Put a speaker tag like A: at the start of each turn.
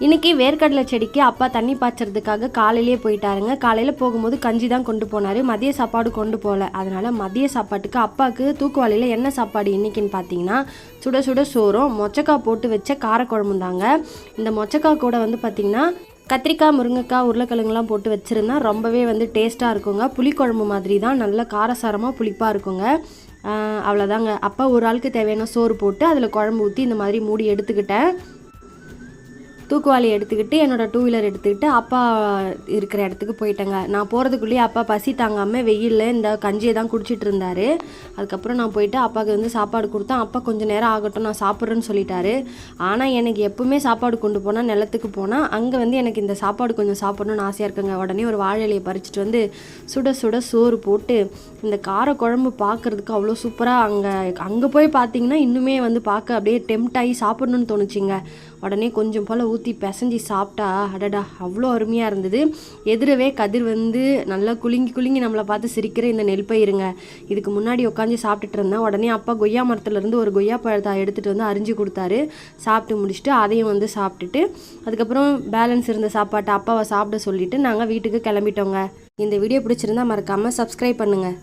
A: இன்றைக்கி வேர்க்கடலை செடிக்கு அப்பா தண்ணி பாய்ச்சறதுக்காக காலையிலே போயிட்டாருங்க. காலையில் போகும்போது கஞ்சி தான் கொண்டு போனார், மதிய சாப்பாடு கொண்டு போகல. அதனால் மதிய சாப்பாட்டுக்கு அப்பாவுக்கு தூக்குவாளியில் என்ன சாப்பாடு இன்றைக்கின்னு பார்த்தீங்கன்னா, சுட சுட சோறும் மொச்சக்காய் போட்டு வச்ச காரக்குழம்பும் தாங்க. இந்த மொச்சக்காய் கூட வந்து பார்த்திங்கன்னா கத்திரிக்காய், முருங்கைக்காய், உருளைக்கிழங்குலாம் போட்டு வச்சுருந்தா ரொம்பவே வந்து டேஸ்ட்டாக இருக்குங்க. புளிக்குழம்பு மாதிரி தான், நல்ல காரசாரமாக புளிப்பாக இருக்குங்க. அவ்வளோதாங்க. அப்பா ஒரு ஆளுக்கு தேவையான சோறு போட்டு அதில் குழம்பு ஊற்றி இந்த மாதிரி மூடி எடுத்துக்கிட்டேன். தூக்குவாளி எடுத்துக்கிட்டு என்னோடய 2 வீலர் எடுத்துக்கிட்டு அப்பா இருக்கிற இடத்துக்கு போயிட்டேங்க. நான் போகிறதுக்குள்ளேயே அப்பா பசி தாங்காமல் வெயிலில் இந்த கஞ்சியை தான் குடிச்சிட்டு இருந்தார். அதுக்கப்புறம் நான் போயிட்டு அப்பாவுக்கு வந்து சாப்பாடு கொடுத்தேன். அப்பா கொஞ்சம் நேரம் ஆகட்டும் நான் சாப்பிட்றேன்னு சொல்லிட்டாரு. ஆனால் எனக்கு எப்பவுமே சாப்பாடு கொண்டு போனால் நிலத்துக்கு போனால் அங்கே வந்து எனக்கு இந்த சாப்பாடு கொஞ்சம் சாப்பிட்ணுன்னு ஆசையாக இருக்குங்க. உடனே ஒரு வாழை இலையை பறிச்சிட்டு வந்து சுட சுட சோறு போட்டு இந்த கார குழம்பு பார்க்குறதுக்கு அவ்வளோ சூப்பராக அங்கே போய் பார்த்தீங்கன்னா இன்னுமே வந்து பார்க்க அப்படியே டெம்ட் ஆகி சாப்பிட்ணுன்னு தோணுச்சிங்க. உடனே கொஞ்சம் போல் ஊற்றி பிசைஞ்சி சாப்பிட்டா அடடா அவ்வளோ அருமையாக இருந்தது. எதிரவே கதிர் வந்து நல்லா குலுங்கி நம்மளை பார்த்து சிரிக்கிற இந்த நெல் பயிருங்க. இதுக்கு முன்னாடி உட்காந்து சாப்பிட்டுட்டு இருந்தேன். உடனே அப்பா கொய்யா மரத்துலேருந்து ஒரு கொய்யா பழத்தை எடுத்துகிட்டு வந்து அரிஞ்சு கொடுத்தாரு. சாப்பிட்டு முடிச்சுட்டு அதையும் வந்து சாப்பிட்டுட்டு அதுக்கப்புறம் பேலன்ஸ் இருந்த சாப்பாட்டை அப்பாவை சாப்பிட சொல்லிவிட்டு நாங்கள் வீட்டுக்கு கிளம்பிட்டோங்க. இந்த வீடியோ பிடிச்சிருந்தா மறக்காமல் சப்ஸ்கிரைப் பண்ணுங்கள்.